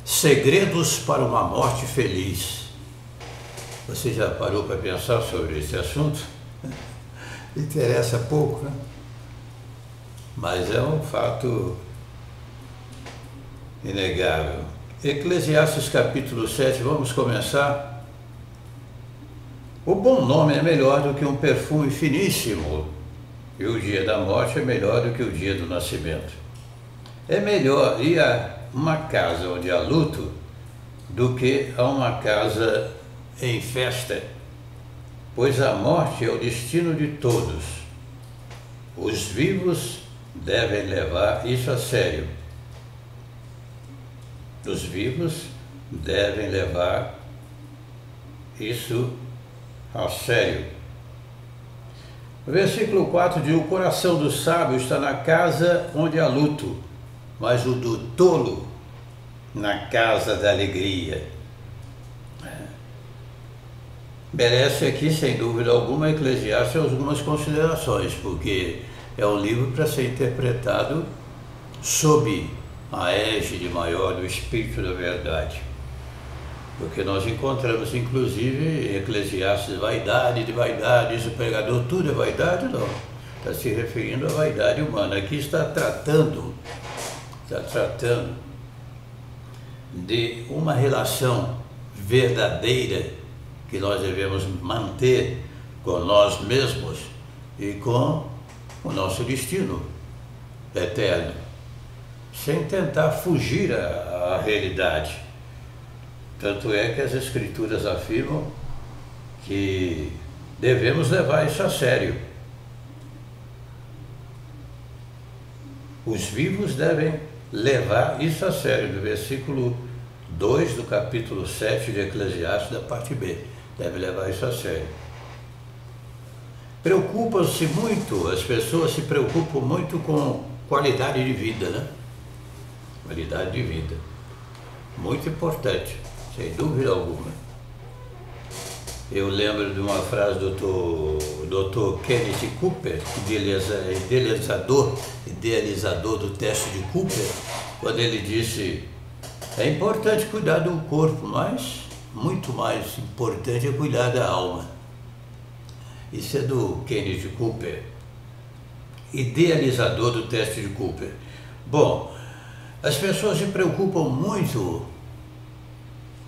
Segredos para uma morte feliz. Você já parou para pensar sobre esse assunto? Interessa pouco, né? Mas é um fato inegável. Eclesiastes capítulo 7, vamos começar. O bom nome é melhor do que um perfume finíssimo, e o dia da morte é melhor do que o dia do nascimento. É melhor ir a uma casa onde há luto do que a uma casa em festa, pois a morte é o destino de todos. Os vivos devem levar isso a sério. Os vivos devem levar isso a sério. O versículo 4 diz: o coração do sábio está na casa onde há luto, mas o do tolo na casa da alegria. Merece aqui, sem dúvida alguma, Eclesiastes algumas considerações, porque é um livro para ser interpretado sob a égide maior do Espírito da Verdade. Porque nós encontramos, inclusive, em Eclesiastes, vaidade de vaidade, diz o pregador, tudo é vaidade? Não. Está se referindo à vaidade humana. Aqui está tratando de uma relação verdadeira que nós devemos manter com nós mesmos e com o nosso destino eterno, sem tentar fugir à realidade. Tanto é que as Escrituras afirmam que devemos levar isso a sério. Os vivos devem levar isso a sério, do versículo 2 do capítulo 7 de Eclesiastes, da parte B. Deve levar isso a sério. Preocupam-se muito, as pessoas se preocupam muito com qualidade de vida, né? Qualidade de vida. Muito importante, sem dúvida alguma. Eu lembro de uma frase do Dr. Kenneth Cooper, idealizador do teste de Cooper, quando ele disse: é importante cuidar do corpo, mas muito mais importante é cuidar da alma. Isso é do Kenneth Cooper, idealizador do teste de Cooper. Bom, as pessoas se preocupam muito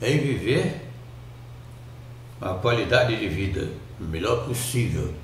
em viver a qualidade de vida o melhor possível,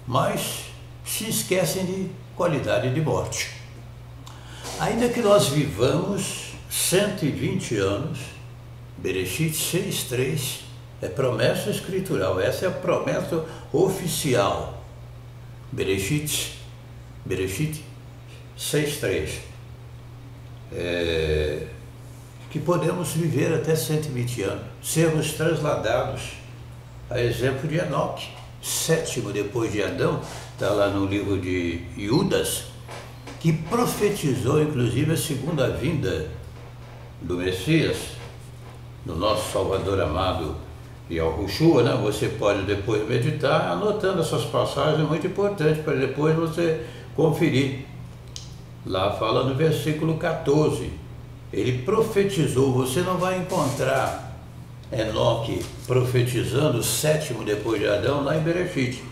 mas se esquecem de qualidade de morte. Ainda que nós vivamos 120 anos, Bereshit 6,3 é promessa escritural, essa é a promessa oficial. Bereshit 6,3 que podemos viver até 120 anos, sermos transladados, a exemplo de Enoque, sétimo depois de Adão, está lá no livro de Judas, que profetizou inclusive a segunda vinda do Messias, do nosso Salvador amado Yahushua, né? Você pode depois meditar, anotando essas passagens, é muito importante para depois você conferir. Lá fala no versículo 14, ele profetizou, você não vai encontrar Enoque profetizando o sétimo depois de Adão lá em Bereshit,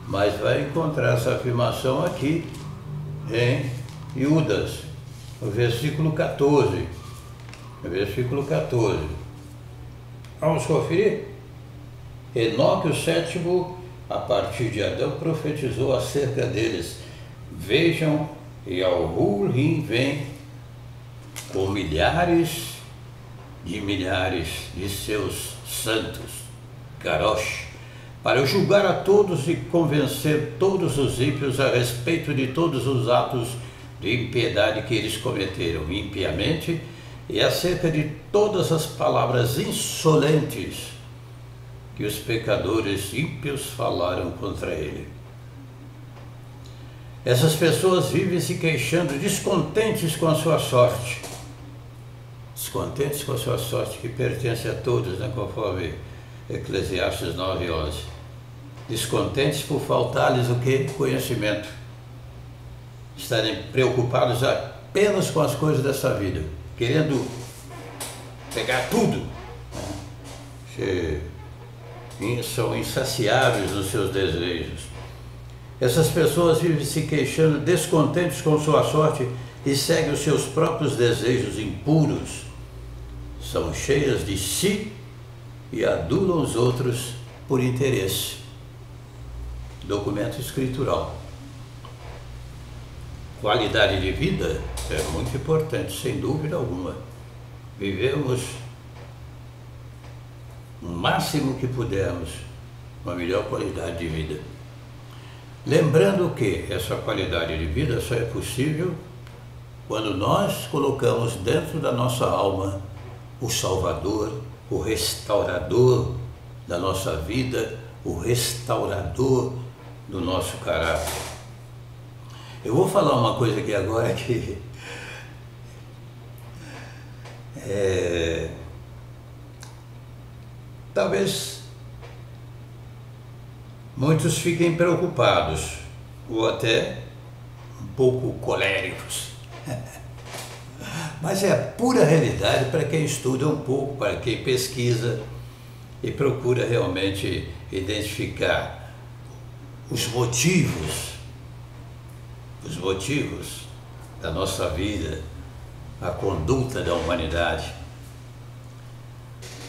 mas vai encontrar essa afirmação aqui em Judas, no versículo 14. Versículo 14. Vamos conferir? Enoque, o sétimo, a partir de Adão, profetizou acerca deles. Vejam, e ao Hurrim vem com milhares de seus santos, Karosh, para julgar a todos e convencer todos os ímpios a respeito de todos os atos de impiedade que eles cometeram impiamente, e acerca de todas as palavras insolentes que os pecadores ímpios falaram contra ele. Essas pessoas vivem se queixando, descontentes com a sua sorte. Descontentes com a sua sorte, que pertence a todos, né, conforme Eclesiastes 9:11. Descontentes por faltar-lhes o quê? Conhecimento. Estarem preocupados apenas com as coisas dessa vida, querendo pegar tudo. São insaciáveis nos seus desejos. Essas pessoas vivem se queixando, descontentes com sua sorte e seguem os seus próprios desejos impuros. São cheias de si e adulam os outros por interesse. Documento escritural. Qualidade de vida é muito importante, sem dúvida alguma. Vivemos o máximo que pudermos, uma melhor qualidade de vida. Lembrando que essa qualidade de vida só é possível quando nós colocamos dentro da nossa alma o Salvador, o restaurador da nossa vida, o restaurador do nosso caráter. Eu vou falar uma coisa aqui agora que talvez muitos fiquem preocupados ou até um pouco coléricos. Mas é a pura realidade para quem estuda um pouco, para quem pesquisa e procura realmente identificar os motivos da nossa vida, a conduta da humanidade.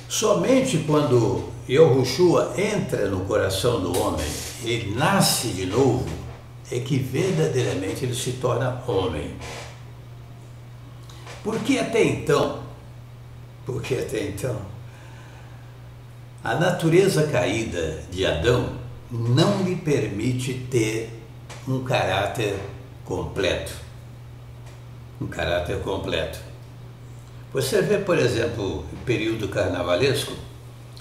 Somente quando Yahushua entra no coração do homem, ele nasce de novo, é que verdadeiramente ele se torna homem. Porque até então, a natureza caída de Adão não lhe permite ter um caráter completo. Você vê, por exemplo, no período carnavalesco,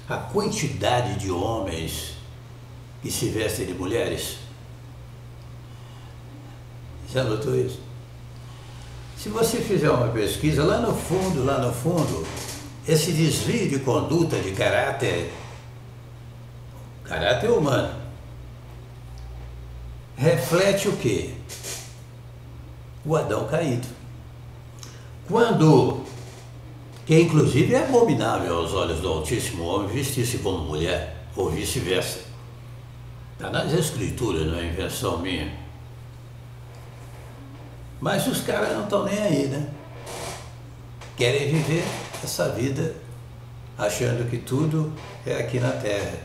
a quantidade de homens que se vestem de mulheres. Já notou isso? Se você fizer uma pesquisa, lá no fundo, esse desvio de conduta, de caráter humano, reflete o quê? O Adão caído. Que inclusive é abominável aos olhos do Altíssimo homem vestir-se como mulher, ou vice-versa. Está nas Escrituras, não é invenção minha. Mas os caras não estão nem aí, né? Querem viver essa vida achando que tudo é aqui na Terra.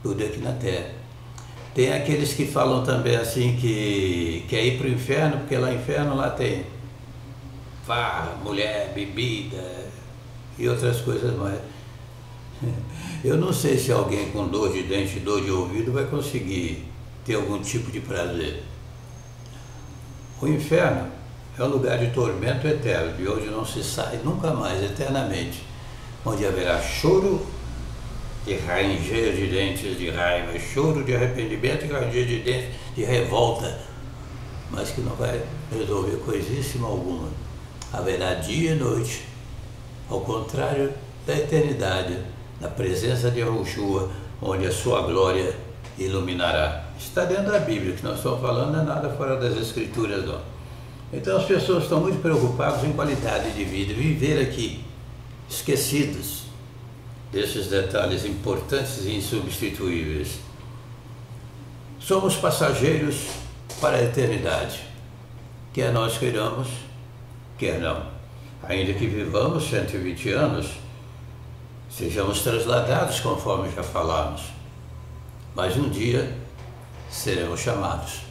Tudo é aqui na Terra. Tem aqueles que falam também assim que quer ir para o inferno, porque lá no inferno lá tem farra, mulher, bebida e outras coisas mais. Eu não sei se alguém com dor de dente, dor de ouvido vai conseguir ter algum tipo de prazer. O inferno é um lugar de tormento eterno, de onde não se sai nunca mais, eternamente, onde haverá choro e ranger de dentes de raiva, choro de arrependimento e ranger de dentes de revolta, mas que não vai resolver coisíssima alguma. Haverá dia e noite, ao contrário da eternidade, na presença de Yahushua, onde a sua glória iluminará. Está dentro da Bíblia, que nós estamos falando, não é nada fora das Escrituras, não. Então as pessoas estão muito preocupadas em qualidade de vida, viver aqui, esquecidos desses detalhes importantes e insubstituíveis. Somos passageiros para a eternidade, quer nós queiramos, quer não. Ainda que vivamos 120 anos, sejamos transladados, conforme já falamos, mas um dia seremos chamados.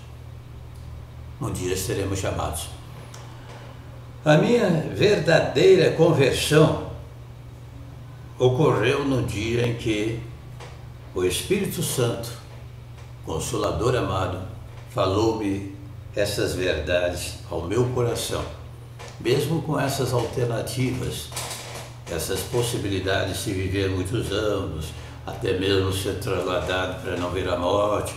Um dia seremos chamados. A minha verdadeira conversão ocorreu no dia em que o Espírito Santo, Consolador amado, falou-me essas verdades ao meu coração. Mesmo com essas alternativas, essas possibilidades de se viver muitos anos, até mesmo ser trasladado para não ver a morte.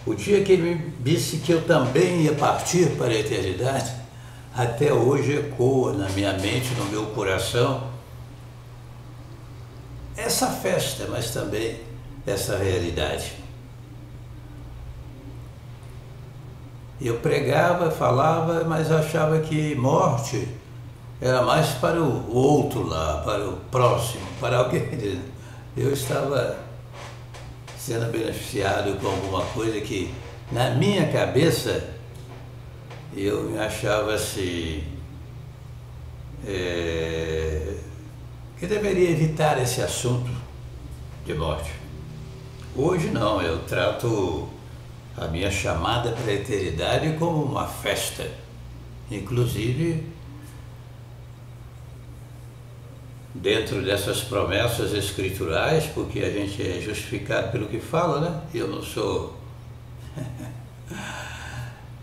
O dia que ele me disse que eu também ia partir para a eternidade, até hoje ecoa na minha mente, no meu coração, essa festa, mas também essa realidade. Eu pregava, falava, mas achava que morte era mais para o outro lá, para o próximo, para alguém. Eu estava sendo beneficiado com alguma coisa que, na minha cabeça, eu me achava assim, que deveria evitar esse assunto de morte. Hoje não, eu trato a minha chamada para a eternidade como uma festa. Inclusive, dentro dessas promessas escriturais, porque a gente é justificado pelo que fala, né? Eu não sou,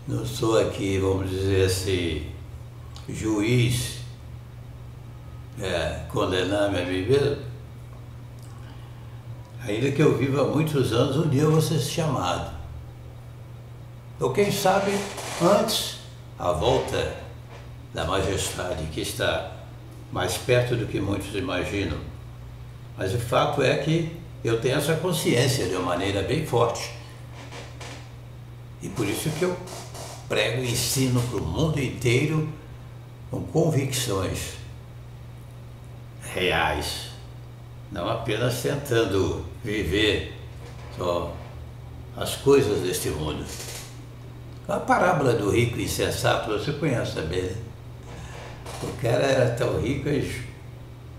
não sou aqui, vamos dizer assim, juiz, condenar-me a mim mesmo. Ainda que eu viva há muitos anos, um dia eu vou ser chamado. Ou quem sabe, antes, a volta da majestade, que está mais perto do que muitos imaginam. Mas o fato é que eu tenho essa consciência de uma maneira bem forte. E por isso que eu prego e ensino para o mundo inteiro com convicções reais, não apenas tentando viver só as coisas deste mundo. A parábola do rico insensato, você conhece também, né? O cara era tão rico, ele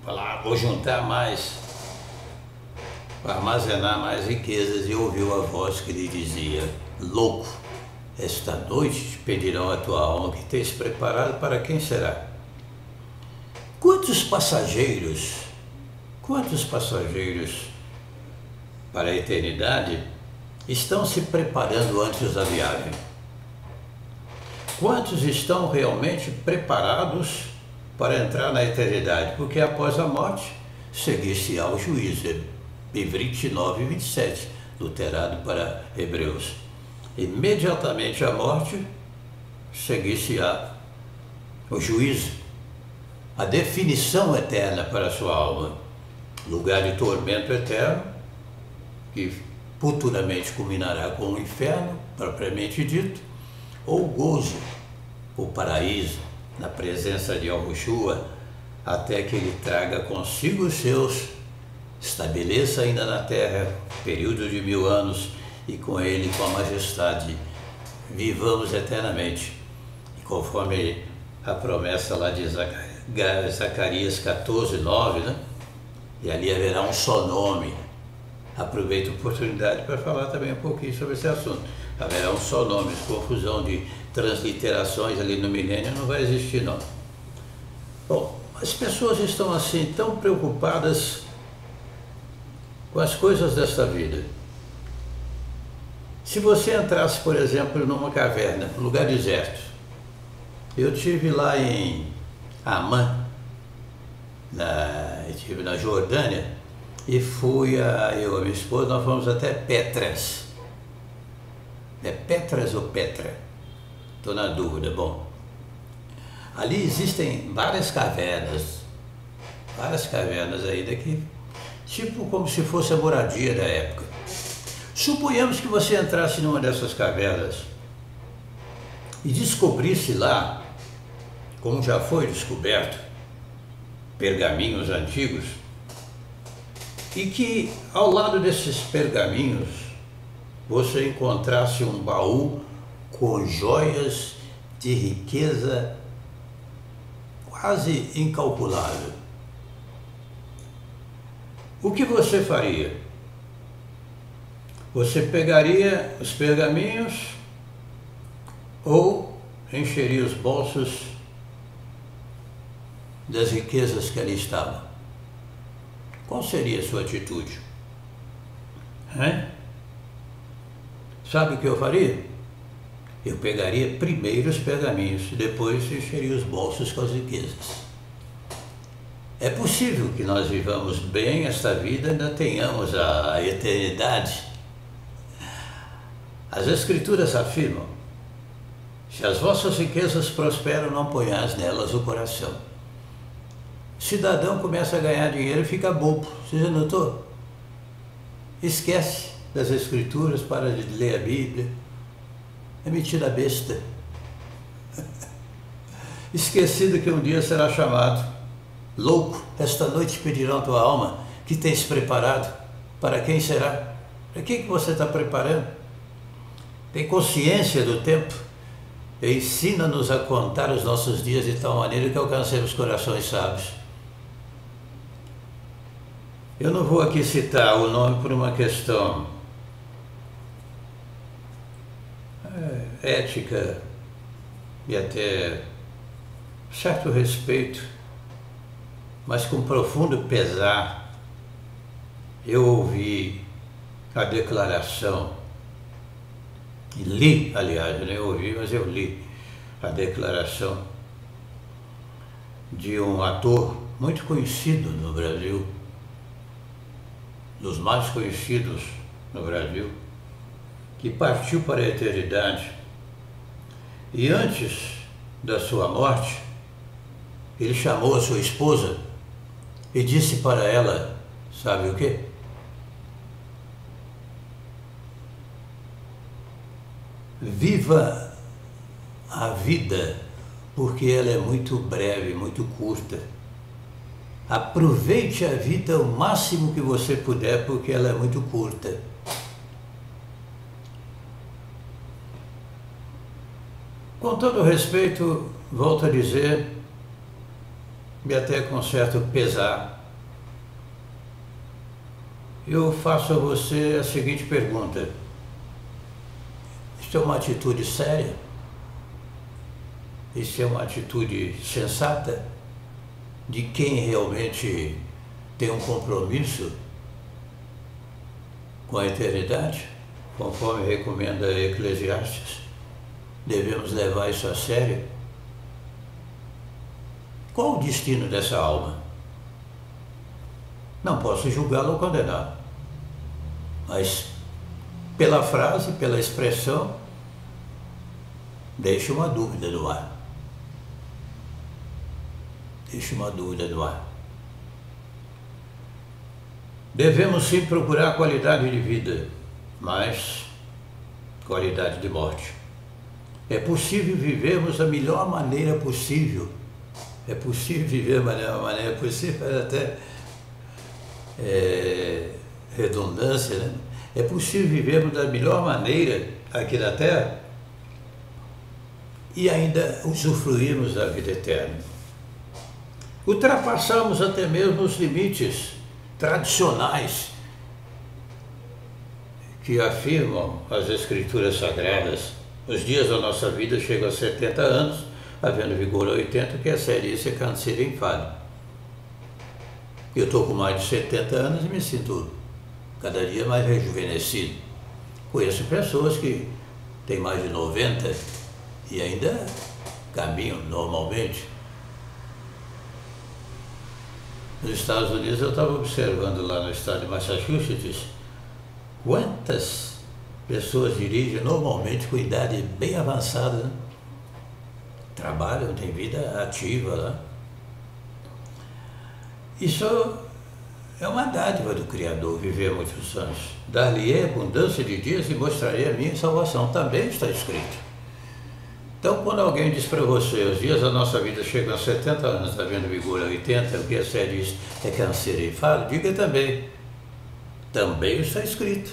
falava, vou juntar mais, para armazenar mais riquezas, e ouviu a voz que lhe dizia, louco, esta noite te pedirão a tua alma, que tens preparado para quem será? Quantos passageiros para a eternidade estão se preparando antes da viagem? Quantos estão realmente preparados para entrar na eternidade? Porque após a morte, seguir-se-á o juízo. Ivrit 9, 27, luterado para Hebreus. Imediatamente à morte, seguir-se-á o juízo, a definição eterna para a sua alma, lugar de tormento eterno, que futuramente culminará com o inferno, propriamente dito, ou gozo, o paraíso, na presença de Yahushua, até que ele traga consigo os seus, estabeleça ainda na terra, período de 1000 anos, e com ele, com a majestade, vivamos eternamente. E conforme a promessa lá de Zacarias 14, 9, né? E ali haverá um só nome. Aproveito a oportunidade para falar também um pouquinho sobre esse assunto. Haverá um só nome, confusão de transliterações ali no milênio não vai existir, não. Bom, as pessoas estão assim tão preocupadas com as coisas desta vida. Se você entrasse, por exemplo, numa caverna, num lugar deserto, eu estive lá em Amã, estive na Jordânia, e fui, eu e a minha esposa, nós fomos até Petras. É Petras ou Petra? Estou na dúvida. Bom, ali existem várias cavernas aí daqui, tipo como se fosse a moradia da época. Suponhamos que você entrasse numa dessas cavernas e descobrisse lá, como já foi descoberto, pergaminhos antigos, e que ao lado desses pergaminhos você encontrasse um baú com joias de riqueza quase incalculável. O que você faria? Você pegaria os pergaminhos ou encheria os bolsos das riquezas que ali estavam? Qual seria a sua atitude? Sabe o que eu faria? Eu pegaria primeiro os pergaminhos, depois encheria os bolsos com as riquezas. É possível que nós vivamos bem esta vida e ainda tenhamos a eternidade. As Escrituras afirmam, se as vossas riquezas prosperam, não ponhais nelas o coração. O cidadão começa a ganhar dinheiro e fica bobo. Você já notou? Esquece das Escrituras, para de ler a Bíblia. É metida besta. esquecido que um dia será chamado. Louco, esta noite pedirão tua alma, que tens preparado. Para quem será? Para quem que você está preparando? Tem consciência do tempo? Ensina-nos a contar os nossos dias de tal maneira que alcancemos corações sábios. Eu não vou aqui citar o nome por uma questão ética e até certo respeito, mas com profundo pesar. Eu ouvi a declaração, e li, aliás, eu nem ouvi, mas eu li a declaração de um ator muito conhecido no Brasil, dos mais conhecidos no Brasil, que partiu para a eternidade. E antes da sua morte, ele chamou a sua esposa e disse para ela, sabe o quê? Viva a vida, porque ela é muito breve, muito curta. Aproveite a vida o máximo que você puder, porque ela é muito curta. Com todo respeito, volto a dizer, e até com certo pesar, eu faço a você a seguinte pergunta. Isso é uma atitude séria? Isso é uma atitude sensata de quem realmente tem um compromisso com a eternidade, conforme recomenda Eclesiastes? Devemos levar isso a sério? Qual o destino dessa alma? Não posso julgá-la ou condená-la, mas pela frase, pela expressão, deixa uma dúvida no ar. Deixa uma dúvida no ar. Devemos sim procurar qualidade de vida, mas qualidade de morte. É possível vivermos da melhor maneira possível. É possível viver da maneira possível, até redundância, né? É possível vivermos da melhor maneira aqui na Terra e ainda usufruirmos da vida eterna. Ultrapassamos até mesmo os limites tradicionais que afirmam as Escrituras Sagradas. Os dias da nossa vida chegam a 70 anos, havendo vigor a 80, que é velhice, é câncer e enfado. Eu estou com mais de 70 anos e me sinto cada dia mais rejuvenescido. Conheço pessoas que têm mais de 90 e ainda caminham normalmente. Nos Estados Unidos, eu estava observando lá no estado de Massachusetts quantas pessoas dirigem normalmente com idade bem avançada, né? Trabalham, têm vida ativa lá. Isso é uma dádiva do Criador, viver muitos anos. Dar-lhe-ei abundância de dias e mostrarei a minha salvação. Também está escrito. Então, quando alguém diz para você, os dias da nossa vida chegam a 70 anos, havendo vigor a 80, o que a série diz é câncer e enfado, diga também. Também está escrito.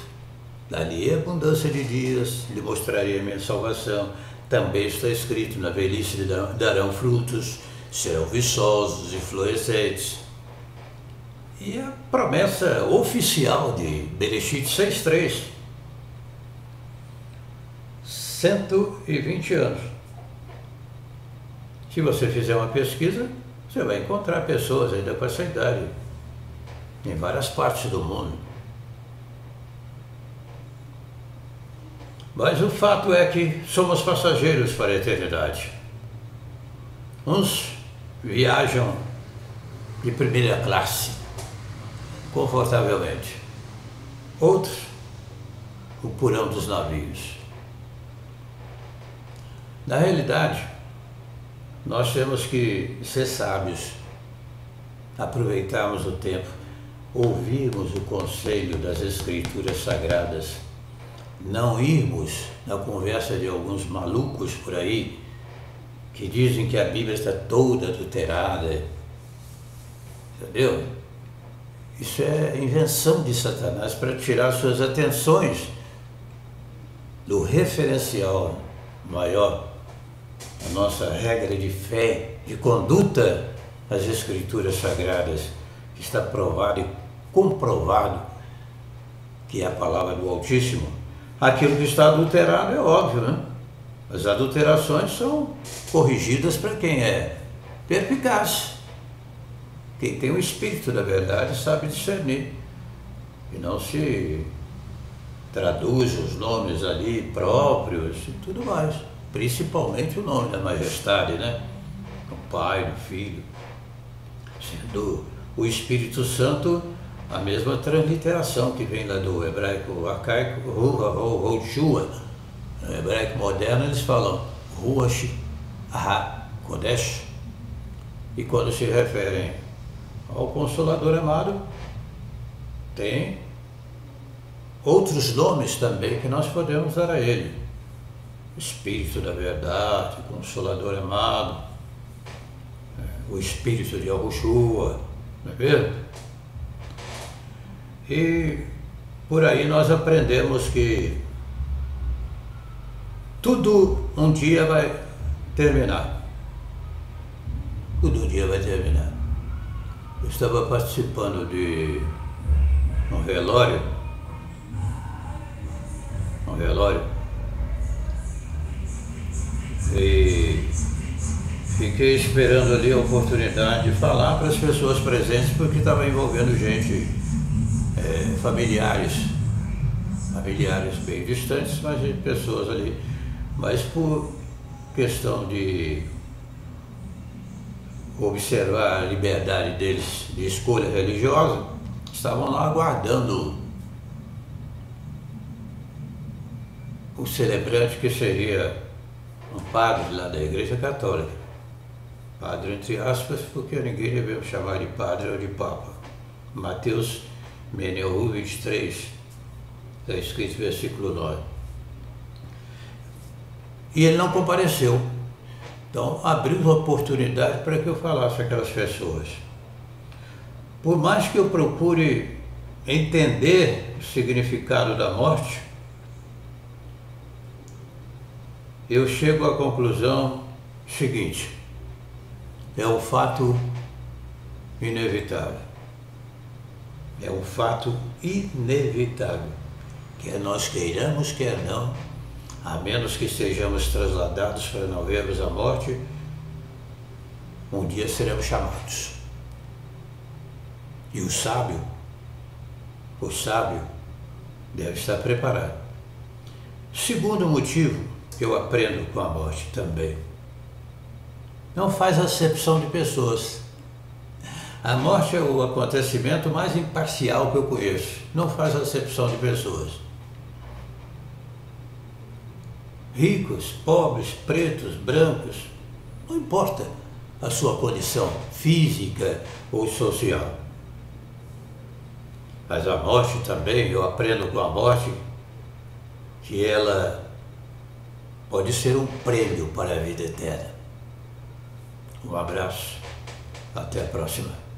Dar-lhe-ei abundância de dias, lhe mostrarei a minha salvação. Também está escrito, na velhice lhe darão frutos, serão viçosos e florescentes. E a promessa oficial de Bereshit 6,3, 120 anos. Se você fizer uma pesquisa, você vai encontrar pessoas ainda com essa idade, em várias partes do mundo. Mas o fato é que somos passageiros para a eternidade. Uns viajam de primeira classe, confortavelmente. Outros, o porão dos navios. Na realidade, nós temos que ser sábios, aproveitarmos o tempo, ouvirmos o conselho das Escrituras Sagradas, não irmos na conversa de alguns malucos por aí que dizem que a Bíblia está toda adulterada, entendeu? Isso é invenção de Satanás para tirar suas atenções do referencial maior, a nossa regra de fé, de conduta às Escrituras Sagradas, que está provado e comprovado que é a palavra do Altíssimo. Aquilo que está adulterado é óbvio, né? As adulterações são corrigidas para quem é perspicaz. Quem tem o Espírito da verdade sabe discernir e não se traduz os nomes ali próprios e tudo mais. Principalmente o nome da majestade, né? Do Pai, do Filho. Sendo o Espírito Santo a mesma transliteração que vem lá do hebraico arcaico, Ruach, no hebraico moderno eles falam Ruach HaKodesh. E quando se referem ao Consolador amado, tem outros nomes também que nós podemos dar a ele. Espírito da verdade, Consolador amado, o Espírito de Yahushua, não é mesmo? E por aí nós aprendemos que tudo um dia vai terminar. Tudo um dia vai terminar. Eu estava participando de um velório, e fiquei esperando ali a oportunidade de falar para as pessoas presentes, porque estava envolvendo gente, familiares bem distantes, mas de pessoas ali, mas por questão de observar a liberdade deles de escolha religiosa, estavam lá aguardando o celebrante, que seria um padre lá da Igreja Católica. Padre entre aspas, porque ninguém devemos chamar de padre ou de papa. Mateus Meneu 23, está escrito versículo 9. E ele não compareceu. Então abriu uma oportunidade para que eu falasse aquelas pessoas. Por mais que eu procure entender o significado da morte, eu chego à conclusão seguinte: é um fato inevitável. É um fato inevitável. Quer nós queiramos, quer não, a menos que sejamos trasladados para não vermos a morte, um dia seremos chamados. E o sábio deve estar preparado. Segundo motivo que eu aprendo com a morte também: não faz acepção de pessoas. A morte é o acontecimento mais imparcial que eu conheço. Não faz acepção de pessoas. Ricos, pobres, pretos, brancos, não importa a sua condição física ou social. Mas a morte também, eu aprendo com a morte que ela pode ser um prêmio para a vida eterna. Um abraço, até a próxima.